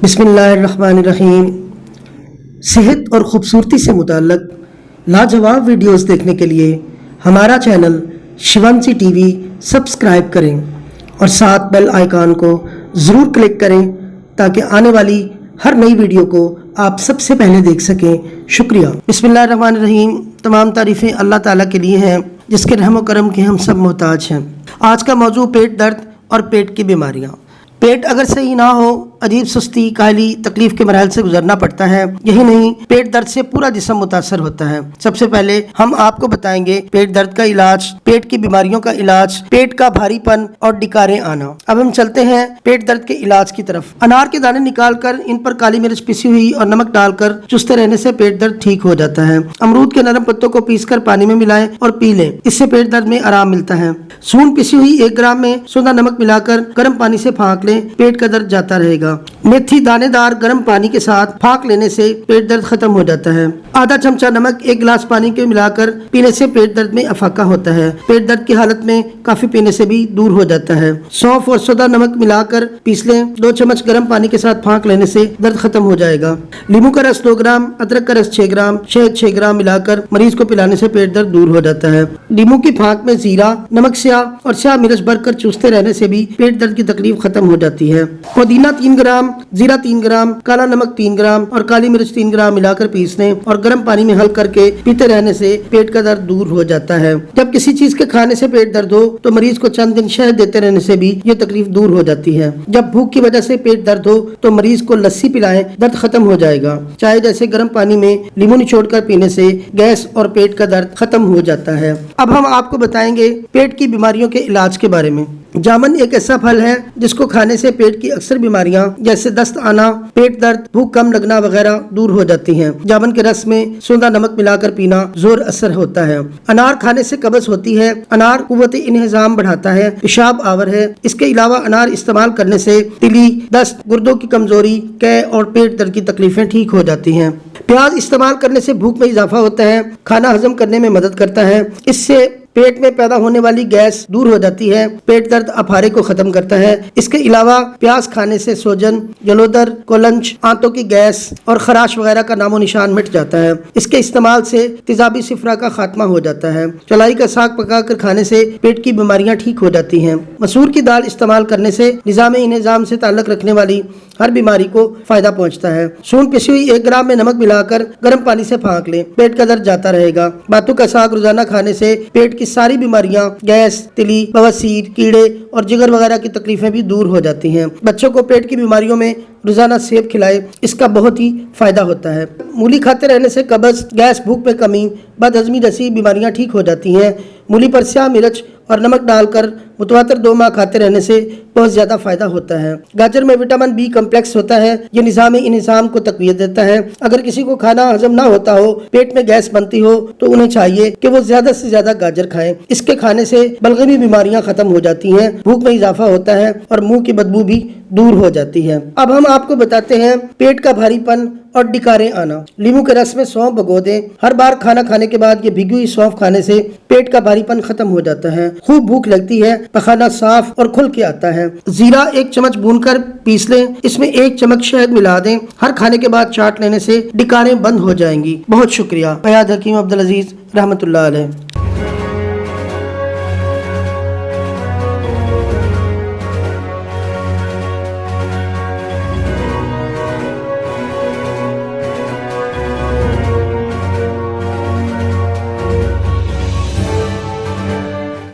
बिस्मिल्लाहिर्रहमानिर्रहीम। सेहत और ख़ूबसूरती से मुताल्लक़ लाजवाब वीडियोस देखने के लिए हमारा चैनल शिवांशी टीवी सब्सक्राइब करें और साथ बेल आइकॉन को ज़रूर क्लिक करें ताकि आने वाली हर नई वीडियो को आप सबसे पहले देख सकें। शुक्रिया। बिस्मिल्लाहिर्रहमानिर्रहीम। तमाम तारीफ़ें अल्लाह ताला के लिए हैं जिसके रहम व करम के हम सब मोहताज हैं। आज का मौजू पेट दर्द और पेट की बीमारियाँ। पेट अगर सही ना हो अजीब सुस्ती काहली तकलीफ के मराहल से गुजरना पड़ता है। यही नहीं, पेट दर्द से पूरा जिस्म मुतासर होता है। सबसे पहले हम आपको बताएंगे पेट दर्द का इलाज, पेट की बीमारियों का इलाज, पेट का भारीपन और डिकारें आना। अब हम चलते हैं पेट दर्द के इलाज की तरफ। अनार के दाने निकालकर इन पर काली मिर्च पिसी हुई और नमक डालकर चूसते रहने से पेट दर्द ठीक हो जाता है। अमरूद के नरम पत्तों को पीसकर पानी में मिलाएं और पी लें, इससे पेट दर्द में आराम मिलता है। सूंड पिसी हुई 1 ग्राम में सोंधा नमक मिलाकर गर्म पानी से फाँक लें, पेट का दर्द जाता रहेगा। मेथी दानेदार गर्म पानी के साथ फाँक लेने से पेट दर्द खत्म हो जाता है। आधा चमचा नमक 1 गिलास पानी के मिलाकर पीने से पेट दर्द में अफाका होता है। पेट दर्द की हालत में काफी पीने से भी दूर हो जाता है। सौंफ और सोडा नमक मिलाकर पीस लें, 2 चम्मच गर्म पानी के साथ फाँक लेने से दर्द खत्म हो जाएगा। नींबू का रस 2 ग्राम, अदरक का रस 6 ग्राम, शहद 6 ग्राम मिलाकर मरीज को पिलाने से पेट दर्द दूर हो जाता है। नींबू की फाँक में जीरा, नमक स्याह और स्याह मिर्च भरकर चूसते रहने से भी पेट दर्द की तकलीफ खत्म हो जाती है। पुदीना 3 ग्राम, जीरा 3 ग्राम, काला नमक 3 ग्राम और काली मिर्च 3 ग्राम मिलाकर पीस लें और गर्म पानी में हल करके पीते रहने से पेट का दर्द दूर हो जाता है। जब किसी चीज के खाने से पेट दर्द हो तो मरीज को चंद दिन शहद देते रहने से भी ये तकलीफ दूर हो जाती है। जब भूख की वजह से पेट दर्द हो तो मरीज को लस्सी पिलाएं, दर्द खत्म हो जाएगा। चाय जैसे गर्म पानी में नींबू निचोड़कर पीने से गैस और पेट का दर्द खत्म हो जाता है। अब हम आपको बताएंगे पेट की बीमारियों के इलाज के बारे में। जामुन एक ऐसा फल है जिसको खाने से पेट की अक्सर बीमारियां जैसे दस्त आना, पेट दर्द, भूख कम लगना वगैरह दूर हो जाती हैं। जामुन के रस में सोंधा नमक मिलाकर पीना जोर असर होता है। अनार खाने से कब्ज होती है। अनार कुव्वत इंहिज़ाम बढ़ाता है, पेशाब आवर है। इसके अलावा अनार इस्तेमाल करने से तिली, दस्त, गुर्दों की कमजोरी, कै और पेट दर्द की तकलीफें ठीक हो जाती हैं। प्याज इस्तेमाल करने से भूख में इजाफा होता है, खाना हजम करने में मदद करता है। इससे पेट में पैदा होने वाली गैस दूर हो जाती है, पेट दर्द अफारे को खत्म करता है। इसके अलावा प्याज खाने से सोजन, जलोदर, कोलंच, आंतों की गैस और खराश वगैरह का नामो निशान मिट जाता है। इसके इस्तेमाल से तेजाबी सिफरा का खात्मा हो जाता है। चलाई का साग पकाकर खाने से पेट की बीमारियां ठीक हो जाती हैं। मसूर की दाल इस्तेमाल करने से निज़ाम से ताल्लुक रखने वाली हर बीमारी को फायदा पहुंचता है। सूंड पिसी हुई 1 ग्राम में नमक मिलाकर गर्म पानी से फाँक लें, पेट का दर्द जाता रहेगा। बातू का साग रोजाना खाने से पेट की सारी बीमारियां, गैस, तिली, बवासीर, कीड़े और जिगर वगैरह की तकलीफें भी दूर हो जाती हैं। बच्चों को पेट की बीमारियों में रोजाना सेब खिलाए, इसका बहुत ही फायदा होता है। मूली खाते रहने से कब्ज, गैस, भूख में कमी, बदहजमी जैसी बीमारियां ठीक हो जाती हैं। मूली पर स्याह मिर्च और नमक डालकर मुतवातर 2 माह खाते रहने से बहुत ज्यादा फायदा होता है। गाजर में विटामिन बी कम्प्लेक्स होता है, ये निज़ाम को तकवीत देता है। अगर किसी को खाना हजम ना होता हो, पेट में गैस बनती हो तो उन्हें चाहिए कि वो ज्यादा से ज्यादा गाजर खाएं। इसके खाने से बलगमी बीमारियां खत्म हो जाती हैं, भूख में इजाफा होता है और मुंह की बदबू भी दूर हो जाती है। अब हम आपको बताते हैं पेट का भारीपन और डिकारें आना। नींबू के रस में सौंफ भिगो दें। हर बार खाना खाने के बाद ये भिगी हुई सौंफ खाने से पेट का भारीपन खत्म हो जाता है। खूब भूख लगती है, पखाना साफ और खुल के आता है। जीरा 1 चम्मच भूनकर पीस लें, इसमें 1 चम्मच शहद मिला दें। हर खाने के बाद चाट लेने से डिकारें बंद हो जाएंगी। बहुत शुक्रिया। फयाद हकीम अब्दुल अजीज रहमतुल्लाह अलैह।